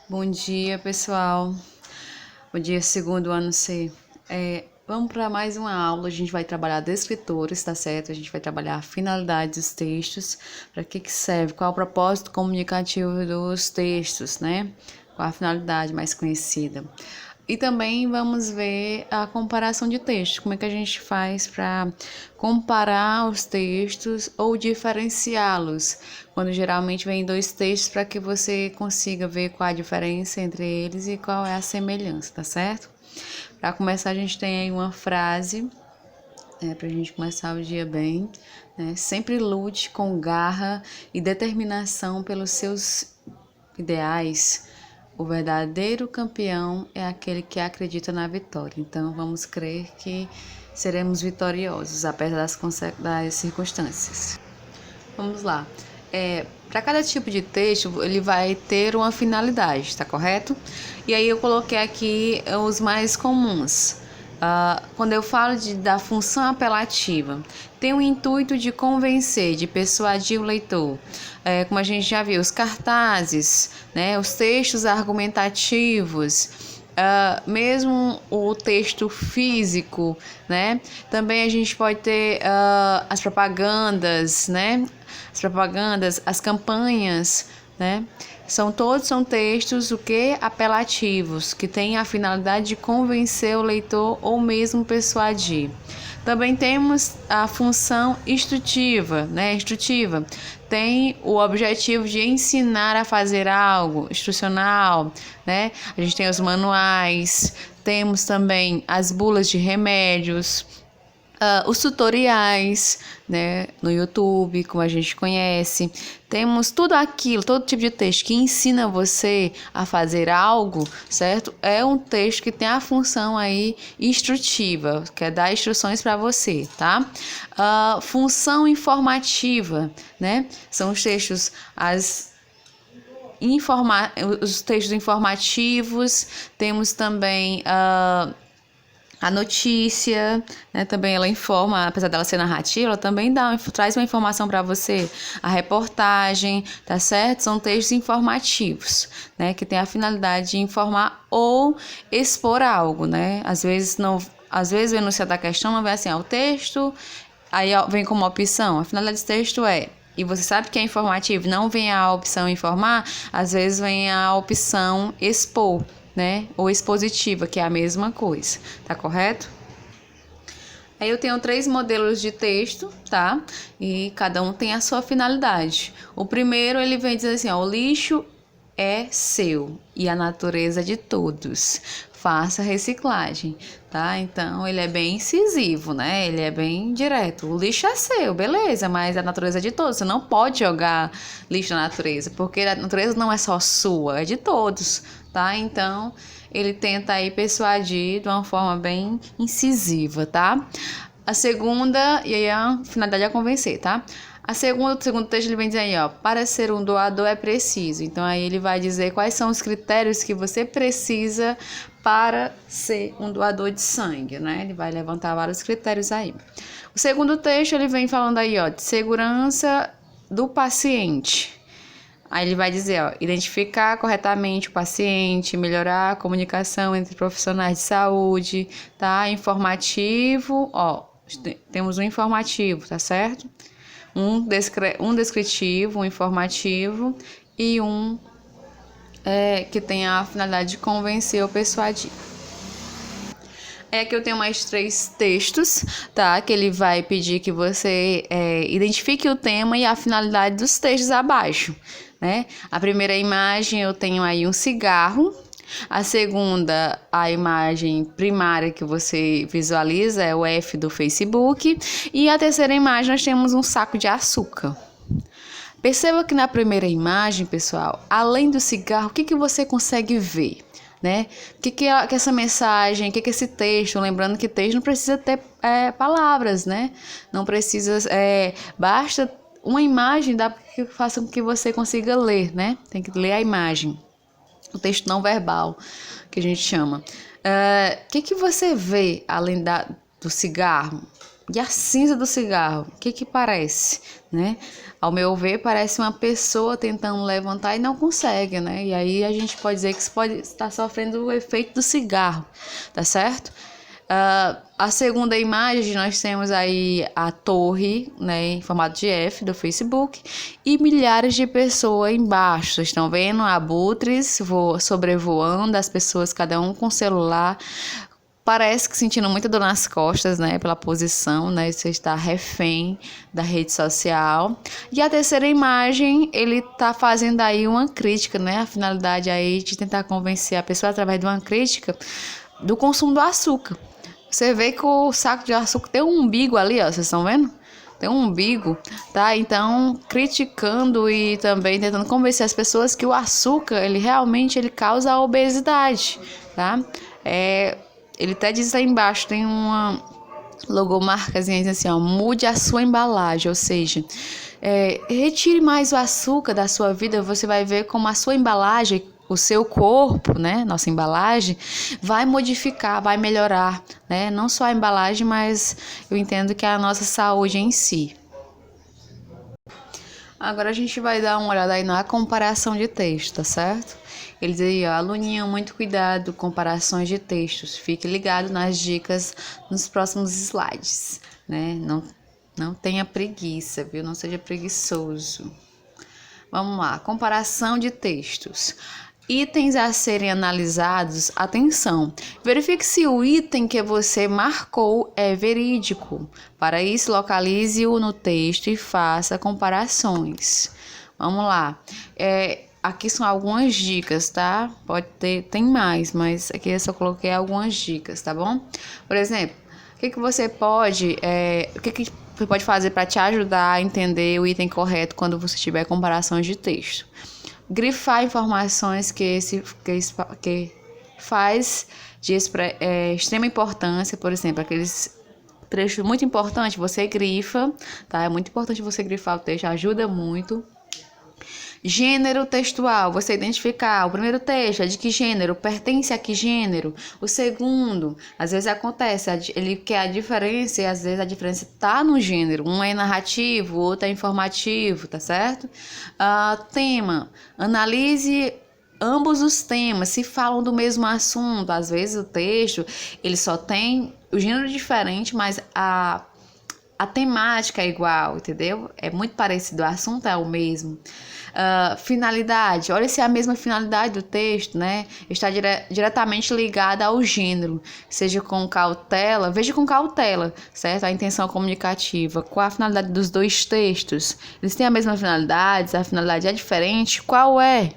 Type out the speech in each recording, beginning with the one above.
Bom dia, pessoal. Bom dia, segundo ano C. Vamos para mais uma aula. A gente vai trabalhar descritores, tá certo? A gente vai trabalhar a finalidade dos textos, para que serve, qual é o propósito comunicativo dos textos, né? Qual a finalidade mais conhecida. E também vamos ver a comparação de textos, como é que a gente faz para comparar os textos ou diferenciá-los, quando geralmente vem dois textos para que você consiga ver qual a diferença entre eles e qual é a semelhança, tá certo? Para começar, a gente tem aí uma frase, para a gente começar o dia bem, né? Sempre lute com garra e determinação pelos seus ideais. O verdadeiro campeão é aquele que acredita na vitória. Então, vamos crer que seremos vitoriosos, apesar das circunstâncias. Vamos lá. Para cada tipo de texto, ele vai ter uma finalidade, tá correto? E aí eu coloquei aqui os mais comuns. Quando eu falo da função apelativa, tem o intuito de convencer, de persuadir o leitor. Como a gente já viu, os cartazes, né, os textos argumentativos, mesmo o texto físico, né? Também a gente pode ter as propagandas, né? As propagandas, as campanhas, né? São textos apelativos, que têm a finalidade de convencer o leitor ou mesmo persuadir. Também temos a função instrutiva, né? Instrutiva tem o objetivo de ensinar a fazer algo, instrucional, né? A gente tem os manuais, temos também as bulas de remédios, os tutoriais, né, no YouTube, como a gente conhece. Temos tudo aquilo, todo tipo de texto que ensina você a fazer algo, certo? É um texto que tem a função aí instrutiva, que é dar instruções para você, tá? Função informativa, né? São os textos, os textos informativos. Temos também a notícia, né, também ela informa, apesar dela ser narrativa, ela também traz uma informação para você. A reportagem, tá certo? São textos informativos, né, que tem a finalidade de informar ou expor algo, né? Às vezes o enunciado da questão não vem assim, o texto, aí vem como opção. A finalidade desse texto e você sabe que é informativo, não vem a opção informar, às vezes vem a opção expor, né? Ou expositiva, que é a mesma coisa, tá correto? Aí eu tenho 3 modelos de texto, tá? E cada um tem a sua finalidade. O primeiro, ele vem dizer assim, o lixo é seu e a natureza de todos. Faça reciclagem, tá? Então, ele é bem incisivo, né? Ele é bem direto. O lixo é seu, beleza, mas a natureza é de todos. Você não pode jogar lixo na natureza, porque a natureza não é só sua, é de todos, tá? Então, ele tenta aí persuadir de uma forma bem incisiva, tá? A segunda, e aí a finalidade é convencer, tá? O segundo texto, ele vem dizer aí, para ser um doador é preciso. Então, aí ele vai dizer quais são os critérios que você precisa para ser um doador de sangue, né? Ele vai levantar vários critérios aí. O segundo texto, ele vem falando aí, de segurança do paciente. Aí ele vai dizer, identificar corretamente o paciente, melhorar a comunicação entre profissionais de saúde, tá? Informativo, temos um informativo, tá certo? Um descritivo, um informativo e um que tem a finalidade de convencer ou persuadir. Aqui eu tenho mais 3 textos, tá? Que ele vai pedir que você identifique o tema e a finalidade dos textos abaixo, né? A primeira imagem eu tenho aí um cigarro. A segunda, a imagem primária que você visualiza é o F do Facebook. E a terceira imagem nós temos um saco de açúcar. Perceba que na primeira imagem, pessoal, além do cigarro, o que você consegue ver? Né? O que essa mensagem, o que esse texto, lembrando que texto não precisa ter palavras, né? Não precisa, basta uma imagem que faça com que você consiga ler, né? Tem que ler a imagem, o texto não verbal, que a gente chama. O que você vê além do cigarro? E a cinza do cigarro, o que que parece, né? Ao meu ver, parece uma pessoa tentando levantar e não consegue, né? E aí a gente pode dizer que isso pode estar sofrendo o efeito do cigarro, tá certo? A segunda imagem, nós temos aí a torre, né, em formato de F do Facebook e milhares de pessoas embaixo. Vocês estão vendo abutres sobrevoando, as pessoas, cada um com celular. Parece que sentindo muita dor nas costas, né, pela posição, né, você está refém da rede social. E a terceira imagem, ele tá fazendo aí uma crítica, né, a finalidade aí de tentar convencer a pessoa através de uma crítica do consumo do açúcar. Você vê que o saco de açúcar tem um umbigo ali, ó, vocês estão vendo? Tem um umbigo, tá? Então, criticando e também tentando convencer as pessoas que o açúcar, ele realmente ele causa a obesidade, tá? Ele até diz lá embaixo, tem uma logomarcazinha assim, ó, mude a sua embalagem, ou seja, retire mais o açúcar da sua vida, você vai ver como a sua embalagem, o seu corpo, né, nossa embalagem, vai modificar, vai melhorar, né, não só a embalagem, mas eu entendo que é a nossa saúde em si. Agora a gente vai dar uma olhada aí na comparação de texto, tá certo? Ele diz aí, ó, aluninha, muito cuidado, comparações de textos. Fique ligado nas dicas nos próximos slides, né? Não tenha preguiça, viu? Não seja preguiçoso. Vamos lá, comparação de textos. Itens a serem analisados, atenção. Verifique se o item que você marcou é verídico. Para isso, localize-o no texto e faça comparações. Vamos lá. Aqui são algumas dicas, tá? Pode ter, tem mais, mas aqui eu só coloquei algumas dicas, tá bom? Por exemplo, o que você pode fazer para te ajudar a entender o item correto quando você tiver comparações de texto? Grifar informações que faz de extrema importância, por exemplo, aqueles trechos muito importantes, você grifa, tá? É muito importante você grifar o texto, ajuda muito. Gênero textual, você identificar o primeiro texto é de que gênero, pertence a que gênero. O segundo, às vezes acontece, ele quer a diferença e às vezes a diferença está no gênero. Um é narrativo, o outro é informativo, tá certo? Tema, analise ambos os temas, se falam do mesmo assunto. Às vezes o texto, ele só tem o gênero diferente, mas a temática é igual, entendeu? É muito parecido, o assunto é o mesmo. Finalidade, olha se é a mesma finalidade do texto, né? Está diretamente ligada ao gênero, seja com cautela, veja com cautela, certo? A intenção comunicativa, qual a finalidade dos dois textos? Eles têm a mesma finalidade, se a finalidade é diferente, qual é?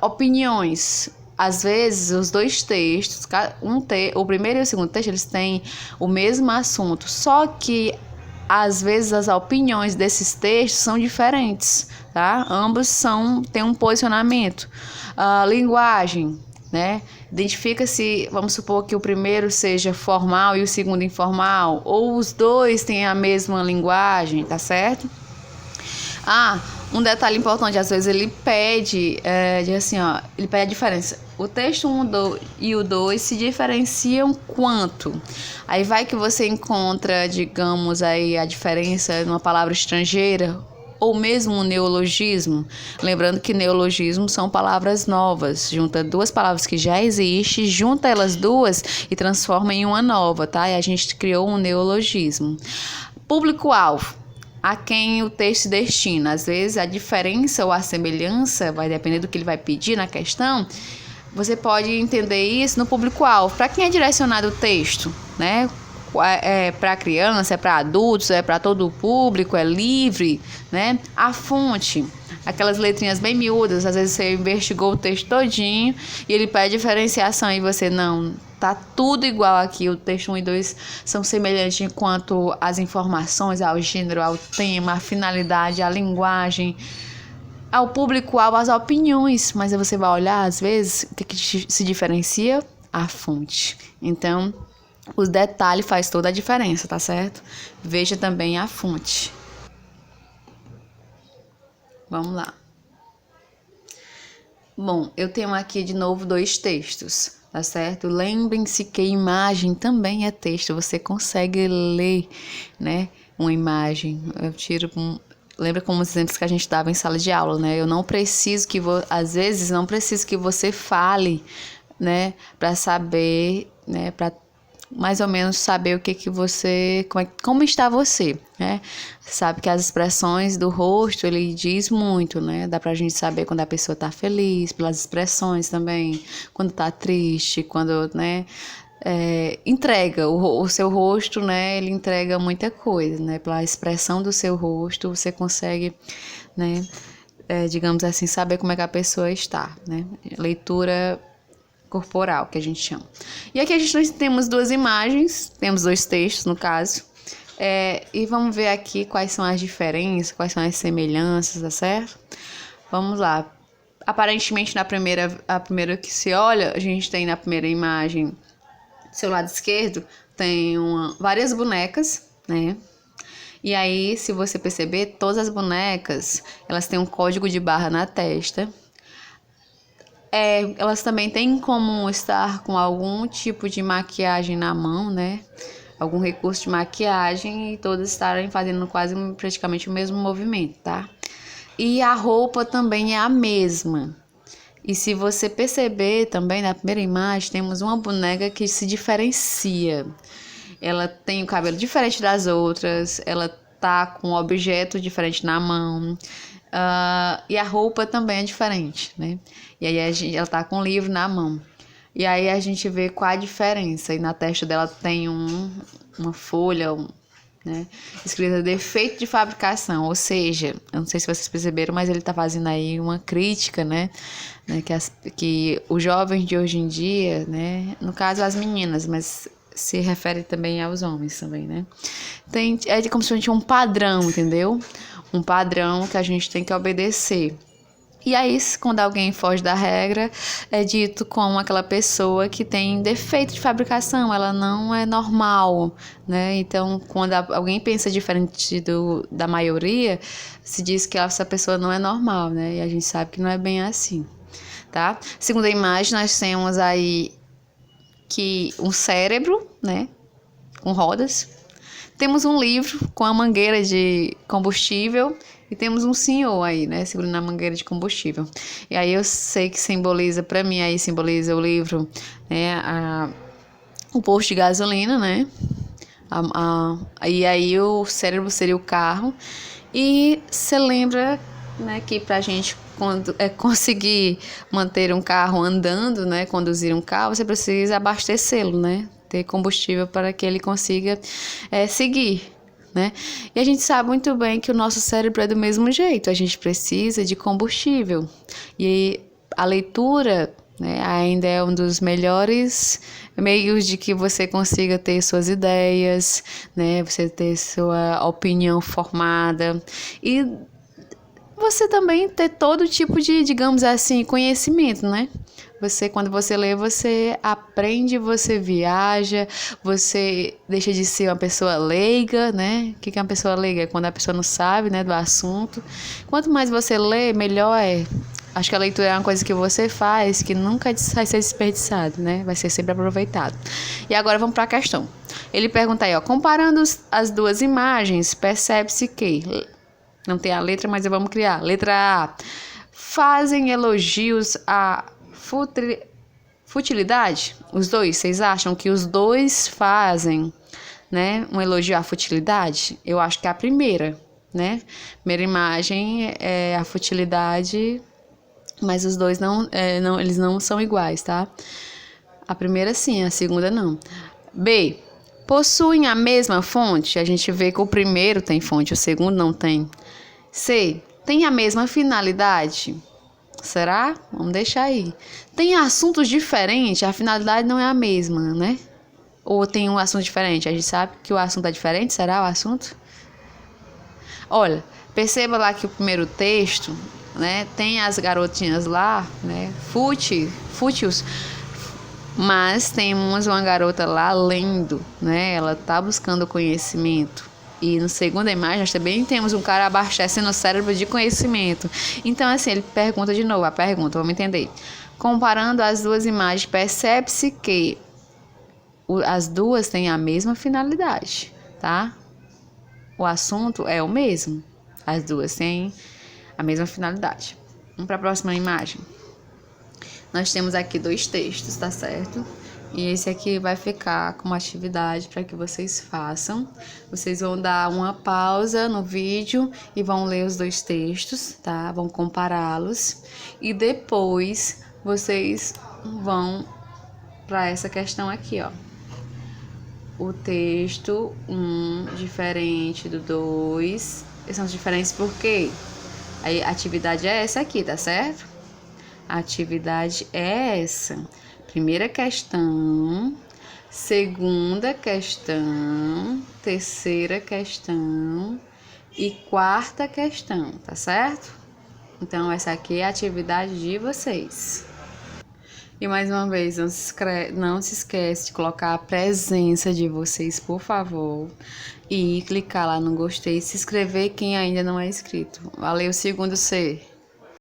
Opiniões. Às vezes, os dois textos, o primeiro e o segundo texto, eles têm o mesmo assunto, só que às vezes as opiniões desses textos são diferentes, tá? Ambos têm um posicionamento. Linguagem, né? Identifica-se, vamos supor que o primeiro seja formal e o segundo informal, ou os dois têm a mesma linguagem, tá certo? Um detalhe importante, às vezes ele pede, ele pede a diferença. O texto 1 e o 2 se diferenciam quanto? Aí vai que você encontra, digamos, aí a diferença numa palavra estrangeira ou mesmo um neologismo. Lembrando que neologismo são palavras novas. Junta duas palavras que já existem, junta elas duas e transforma em uma nova, tá? E a gente criou um neologismo. Público-alvo. A quem o texto se destina. Às vezes a diferença ou a semelhança vai depender do que ele vai pedir na questão. Você pode entender isso no público-alvo. Para quem é direcionado o texto, né? É para criança, é para adultos, é para todo o público, é livre, né? A fonte, aquelas letrinhas bem miúdas, às vezes você investigou o texto todinho e ele pede diferenciação e você não, tá tudo igual aqui, o texto 1 e 2 são semelhantes enquanto as informações, ao gênero, ao tema, à finalidade, à linguagem, ao público-alvo, às opiniões, mas aí você vai olhar, às vezes, o que se diferencia? A fonte. Então, o detalhe faz toda a diferença, tá certo? Veja também a fonte. Vamos lá. Bom, eu tenho aqui de novo dois textos, tá certo? Lembrem-se que imagem também é texto, você consegue ler, né, uma imagem. Eu tiro lembra como os exemplos que a gente dava em sala de aula, né? Eu não preciso que às vezes não preciso que você fale, né, para saber, né, para mais ou menos saber o que que você, como está você, né? Sabe que as expressões do rosto, ele diz muito, né? Dá pra gente saber quando a pessoa tá feliz, pelas expressões também, quando tá triste, quando, né? Entrega o seu rosto, né? Ele entrega muita coisa, né? Pela expressão do seu rosto, você consegue, né? Digamos assim, saber como é que a pessoa está, né? Leitura corporal, que a gente chama. E aqui a gente temos duas imagens, temos dois textos, no caso, e vamos ver aqui quais são as diferenças, quais são as semelhanças, tá certo? Vamos lá. Aparentemente, a primeira que se olha, a gente tem na primeira imagem, do seu lado esquerdo, tem várias bonecas, né? E aí, se você perceber, todas as bonecas, elas têm um código de barra na testa. Elas também têm em comum estar com algum tipo de maquiagem na mão, né? Algum recurso de maquiagem e todas estarem fazendo quase praticamente o mesmo movimento, tá? E a roupa também é a mesma. E se você perceber também na primeira imagem, temos uma boneca que se diferencia. Ela tem o cabelo diferente das outras, ela tá com um objeto diferente na mão. E a roupa também é diferente, né? E aí ela tá com um livro na mão. E aí a gente vê qual a diferença. E na testa dela tem uma folha, né, escrita defeito de fabricação. Ou seja, eu não sei se vocês perceberam, mas ele tá fazendo aí uma crítica, né? Que os jovens de hoje em dia, né? No caso as meninas, mas se refere também aos homens também, né? Como se fosse um padrão, entendeu? Um padrão que a gente tem que obedecer. E aí, quando alguém foge da regra, é dito como aquela pessoa que tem defeito de fabricação, ela não é normal, né? Então, quando alguém pensa diferente da maioria, se diz que essa pessoa não é normal, né? E a gente sabe que não é bem assim, tá? Segunda imagem, nós temos aí um cérebro, né? Com rodas. Temos um livro com a mangueira de combustível e temos um senhor aí, né, segurando a mangueira de combustível. E aí eu sei que simboliza, para mim aí simboliza o livro, né, o posto de gasolina, né, e aí o cérebro seria o carro. E você lembra, né, que pra gente conseguir manter um carro andando, né, conduzir um carro, você precisa abastecê-lo, né, ter combustível para que ele consiga seguir, né? E a gente sabe muito bem que o nosso cérebro é do mesmo jeito, a gente precisa de combustível. E a leitura, né, ainda é um dos melhores meios de que você consiga ter suas ideias, né, você ter sua opinião formada e você também ter todo tipo de, digamos assim, conhecimento, né? Quando você lê, você aprende, você viaja, você deixa de ser uma pessoa leiga, né? O que é uma pessoa leiga? É quando a pessoa não sabe, né, do assunto. Quanto mais você lê, melhor é. Acho que a leitura é uma coisa que você faz, que nunca vai ser desperdiçado, né? Vai ser sempre aproveitado. E agora vamos para a questão. Ele pergunta aí, ó, comparando as duas imagens, percebe-se que... Não tem a letra, mas vamos criar. Letra A. Fazem elogios à futilidade? Os dois, vocês acham que os dois fazem, né, um elogio à futilidade? Eu acho que é a primeira, né? Primeira imagem é a futilidade, mas os dois eles não são iguais, tá? A primeira sim, a segunda não. B. Possuem a mesma fonte? A gente vê que o primeiro tem fonte, o segundo não tem. C. Tem a mesma finalidade? Será? Vamos deixar aí. Tem assuntos diferentes? A finalidade não é a mesma, né? Ou tem um assunto diferente? A gente sabe que o assunto é diferente? Será o assunto? Olha, perceba lá que o primeiro texto, né, tem as garotinhas lá, né, fúteis, mas temos uma garota lá lendo, né? Ela tá buscando conhecimento, E no segunda imagem, nós também temos um cara abastecendo o cérebro de conhecimento. Então, assim, ele pergunta de novo a pergunta, vamos entender. Comparando as duas imagens, percebe-se que as duas têm a mesma finalidade, tá? O assunto é o mesmo. As duas têm a mesma finalidade. Vamos para a próxima imagem. Nós temos aqui 2 textos, tá certo? E esse aqui vai ficar como atividade para que vocês façam. Vocês vão dar uma pausa no vídeo e vão ler os 2 textos, tá? Vão compará-los. E depois vocês vão para essa questão aqui, ó. O texto 1 diferente do 2. Eles são diferentes por quê? A atividade é essa aqui, tá certo? A atividade é essa. Primeira questão, segunda questão, terceira questão e quarta questão, tá certo? Então, essa aqui é a atividade de vocês. E mais uma vez, não se esquece de colocar a presença de vocês, por favor. E clicar lá no gostei e se inscrever quem ainda não é inscrito. Valeu, segundo C.